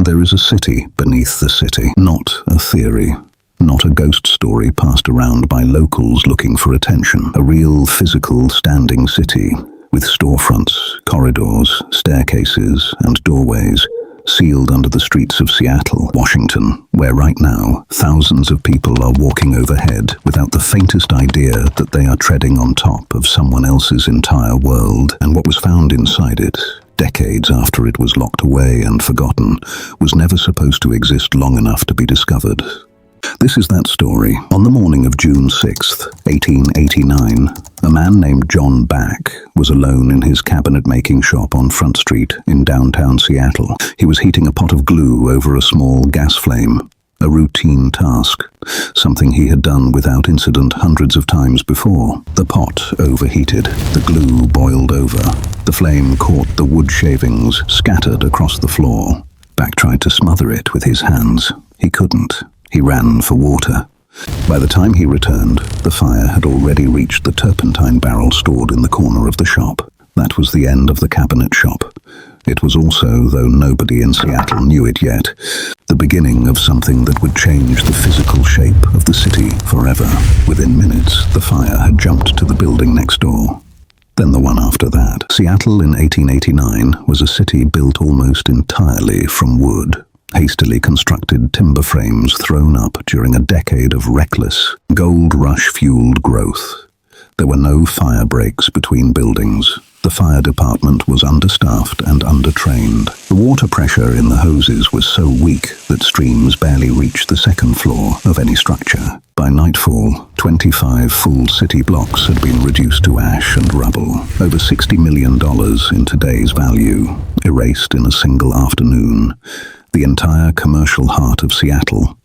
There is a city beneath the city, not a theory. Not a ghost story passed around by locals looking for attention. A real physical standing city with storefronts, corridors, staircases, and doorways sealed under the streets of Seattle, Washington, where right now thousands of people are walking overhead without the faintest idea that they are treading on top of someone else's entire world. And what was found inside it, decades after it was locked away and forgotten, was never supposed to exist long enough to be discovered. This is that story. On the morning of June 6th, 1889, a man named John Back was alone in his cabinet-making shop on Front Street in downtown Seattle. He was heating a pot of glue over a small gas flame, a routine task, something he had done without incident hundreds of times before. The pot overheated, the glue boiled over, the flame caught the wood shavings scattered across the floor. Back tried to smother it with his hands. He couldn't. He ran for water. By the time he returned, the fire had already reached the turpentine barrel stored in the corner of the shop. That was the end of the cabinet shop. It was also, though nobody in Seattle knew it yet, the beginning of something that would change the physical shape of the city forever. Within minutes, the fire had jumped to the building next door. Then the one after that. Seattle in 1889 was a city built almost entirely from wood. Hastily constructed timber frames thrown up during a decade of reckless, gold rush-fueled growth. There were no fire breaks between buildings. The fire department was understaffed and undertrained. The water pressure in the hoses was so weak that streams barely reached the second floor of any structure. By nightfall, 25 full city blocks had been reduced to ash and rubble. Over $60 million in today's value, erased in a single afternoon. The entire commercial heart of Seattle,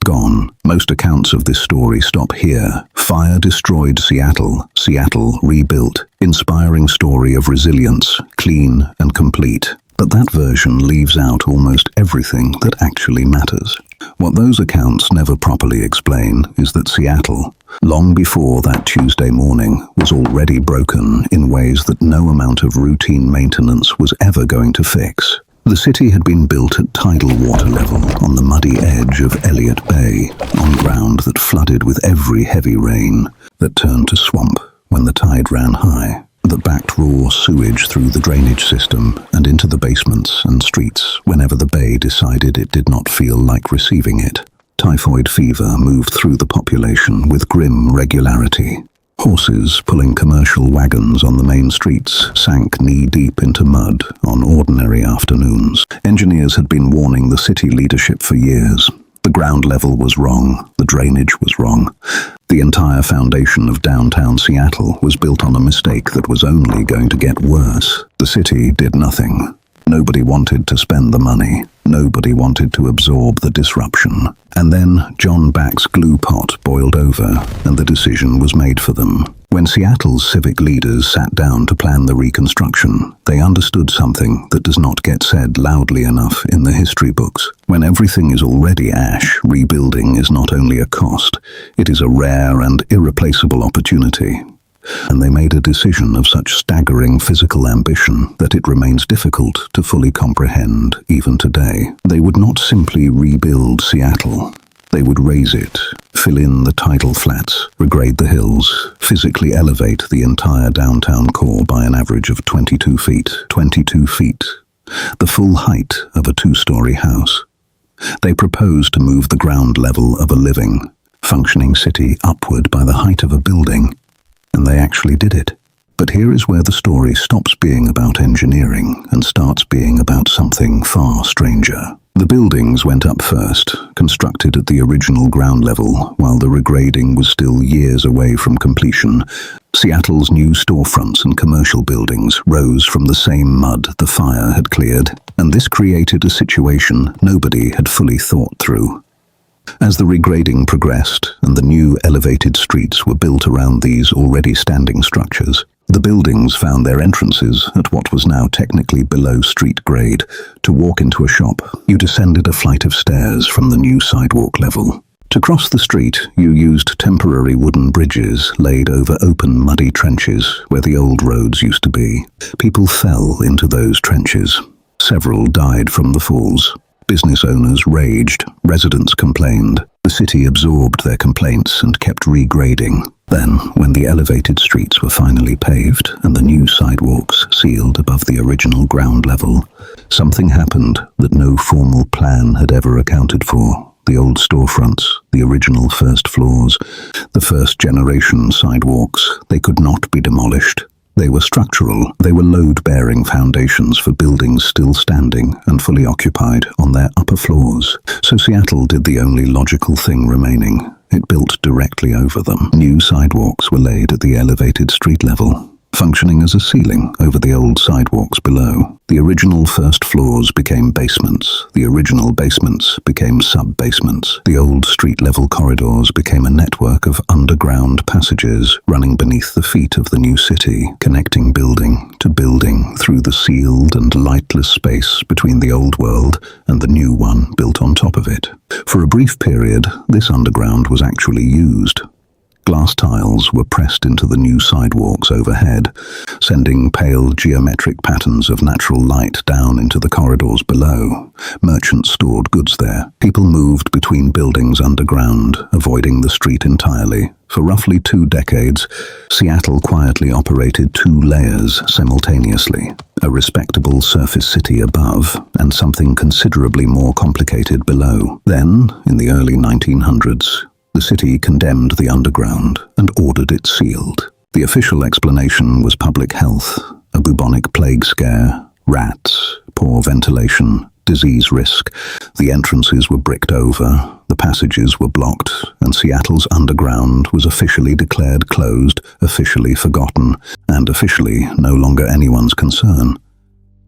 gone. Most accounts of this story stop here. Fire destroyed Seattle, Seattle rebuilt. Inspiring story of resilience, clean and complete. But that version leaves out almost everything that actually matters. What those accounts never properly explain is that Seattle, long before that Tuesday morning, was already broken in ways that no amount of routine maintenance was ever going to fix. The city had been built at tidal water level on the muddy edge of Elliott Bay, on ground that flooded with every heavy rain, that turned to swamp when the tide ran high, that backed raw sewage through the drainage system and into the basements and streets whenever the bay decided it did not feel like receiving it. Typhoid fever moved through the population with grim regularity. Horses pulling commercial wagons on the main streets sank knee-deep into mud on ordinary afternoons. Engineers had been warning the city leadership for years. The ground level was wrong, the drainage was wrong. The entire foundation of downtown Seattle was built on a mistake that was only going to get worse. The city did nothing. Nobody wanted to spend the money. Nobody wanted to absorb the disruption. And then John Back's glue pot boiled over, and the decision was made for them. When Seattle's civic leaders sat down to plan the reconstruction, they understood something that does not get said loudly enough in the history books. When everything is already ash, rebuilding is not only a cost, it is a rare and irreplaceable opportunity. And they made a decision of such staggering physical ambition that it remains difficult to fully comprehend even today. They would not simply rebuild Seattle. They would raise it, fill in the tidal flats, regrade the hills, physically elevate the entire downtown core by an average of 22 feet. 22 feet. The full height of a two-story house. They proposed to move the ground level of a living, functioning city upward by the height of a building. And they actually did it. But here is where the story stops being about engineering and starts being about something far stranger. The buildings went up first, constructed at the original ground level, while the regrading was still years away from completion. Seattle's new storefronts and commercial buildings rose from the same mud the fire had cleared, and this created a situation nobody had fully thought through. As the regrading progressed and the new elevated streets were built around these already standing structures, the buildings found their entrances at what was now technically below street grade. To walk into a shop, you descended a flight of stairs from the new sidewalk level. To cross the street, you used temporary wooden bridges laid over open muddy trenches where the old roads used to be. People fell into those trenches. Several died from the falls. Business owners raged, residents complained. The city absorbed their complaints and kept regrading. Then, when the elevated streets were finally paved and the new sidewalks sealed above the original ground level, something happened that no formal plan had ever accounted for. The old storefronts, the original first floors, the first generation sidewalks, they could not be demolished. They were structural. They were load-bearing foundations for buildings still standing and fully occupied on their upper floors. So Seattle did the only logical thing remaining. It built directly over them. New sidewalks were laid at the elevated street level, functioning as a ceiling over the old sidewalks below. The original first floors became basements. The original basements became sub-basements. The old street-level corridors became a network of underground passages running beneath the feet of the new city, connecting building to building through the sealed and lightless space between the old world and the new one built on top of it. For a brief period, this underground was actually used. Glass tiles were pressed into the new sidewalks overhead, sending pale geometric patterns of natural light down into the corridors below. Merchants stored goods there. People moved between buildings underground, avoiding the street entirely. For roughly 2 decades, Seattle quietly operated 2 layers simultaneously: a respectable surface city above and something considerably more complicated below. Then, in the early 1900s, the city condemned the underground and ordered it sealed. The official explanation was public health, a bubonic plague scare, rats, poor ventilation, disease risk. The entrances were bricked over, the passages were blocked, and Seattle's underground was officially declared closed, officially forgotten, and officially no longer anyone's concern.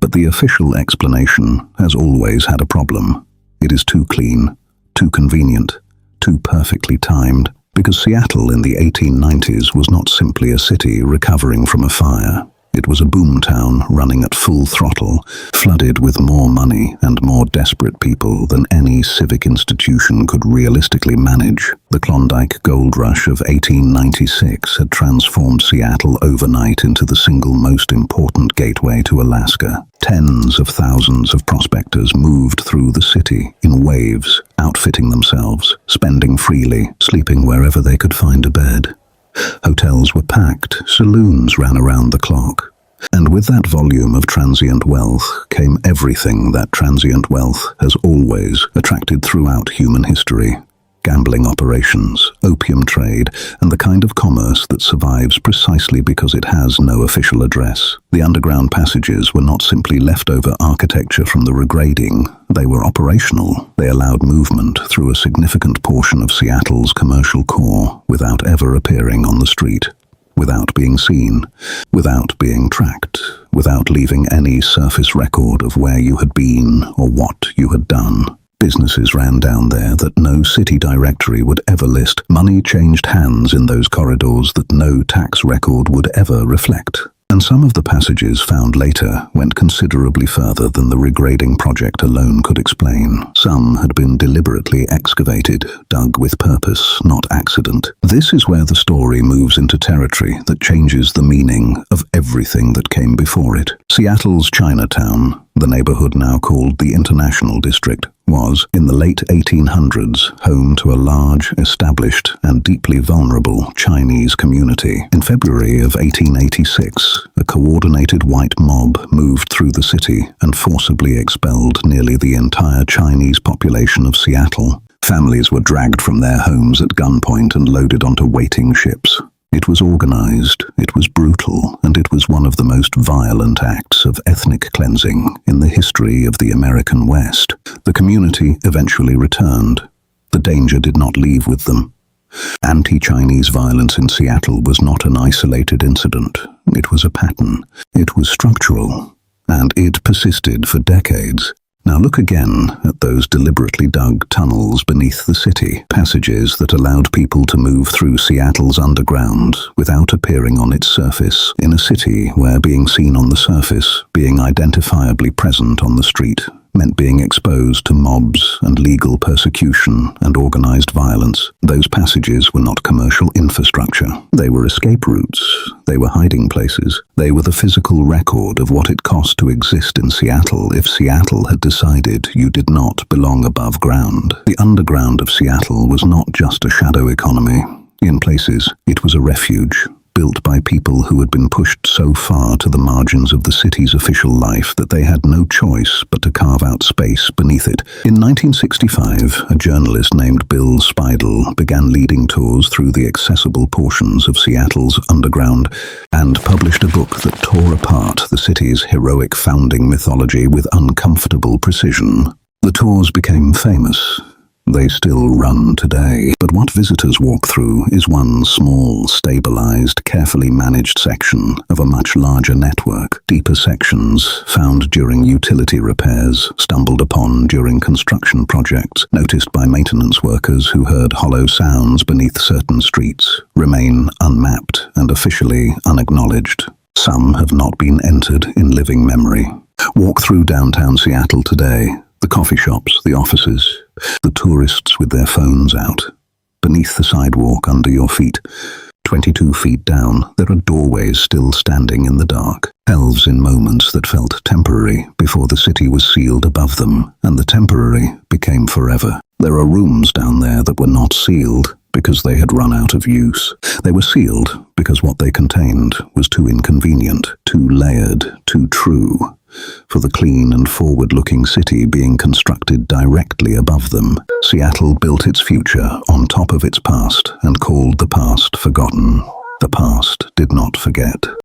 But the official explanation has always had a problem. It is too clean, too convenient, too perfectly timed, because Seattle in the 1890s was not simply a city recovering from a fire. It was a boomtown running at full throttle, flooded with more money and more desperate people than any civic institution could realistically manage. The Klondike Gold Rush of 1896 had transformed Seattle overnight into the single most important gateway to Alaska. Tens of thousands of prospectors moved through the city in waves, outfitting themselves, spending freely, sleeping wherever they could find a bed. Hotels were packed, saloons ran around the clock. And with that volume of transient wealth came everything that transient wealth has always attracted throughout human history: gambling operations, opium trade, and the kind of commerce that survives precisely because it has no official address. The underground passages were not simply leftover architecture from the regrading. They were operational. They allowed movement through a significant portion of Seattle's commercial core without ever appearing on the street, without being seen, without being tracked, without leaving any surface record of where you had been or what you had done. Businesses ran down there that no city directory would ever list. Money changed hands in those corridors that no tax record would ever reflect. And some of the passages found later went considerably further than the regrading project alone could explain. Some had been deliberately excavated, dug with purpose, not accident. This is where the story moves into territory that changes the meaning of everything that came before it. Seattle's Chinatown, the neighborhood now called the International District, was, in the late 1800s, home to a large, established, and deeply vulnerable Chinese community. In February of 1886, a coordinated white mob moved through the city and forcibly expelled nearly the entire Chinese population of Seattle. Families were dragged from their homes at gunpoint and loaded onto waiting ships. It was organized, it was brutal, and it was one of the most violent acts of ethnic cleansing in the history of the American West. The community eventually returned. The danger did not leave with them. Anti-Chinese violence in Seattle was not an isolated incident. It was a pattern. It was structural. And it persisted for decades. Now look again at those deliberately dug tunnels beneath the city, passages that allowed people to move through Seattle's underground without appearing on its surface, in a city where being seen on the surface, being identifiably present on the street, meant being exposed to mobs and legal persecution and organized violence. Those passages were not commercial infrastructure. They were escape routes. They were hiding places. They were the physical record of what it cost to exist in Seattle if Seattle had decided you did not belong above ground. The underground of Seattle was not just a shadow economy. In places, it was a refuge, built by people who had been pushed so far to the margins of the city's official life that they had no choice but to carve out space beneath it. In 1965, a journalist named Bill Speidel began leading tours through the accessible portions of Seattle's underground and published a book that tore apart the city's heroic founding mythology with uncomfortable precision. The tours became famous. They still run today, but what visitors walk through is one small, stabilized, carefully managed section of a much larger network. Deeper sections, found during utility repairs, stumbled upon during construction projects, noticed by maintenance workers who heard hollow sounds beneath certain streets, remain unmapped and officially unacknowledged. Some have not been entered in living memory. Walk through downtown Seattle today. The coffee shops, the offices, the tourists with their phones out. Beneath the sidewalk under your feet, 22 feet down, there are doorways still standing in the dark. Elves in moments that felt temporary before the city was sealed above them, and the temporary became forever. There are rooms down there that were not sealed because they had run out of use. They were sealed because what they contained was too inconvenient, too layered, too true for the clean and forward-looking city being constructed directly above them. Seattle built its future on top of its past and called the past forgotten. The past did not forget.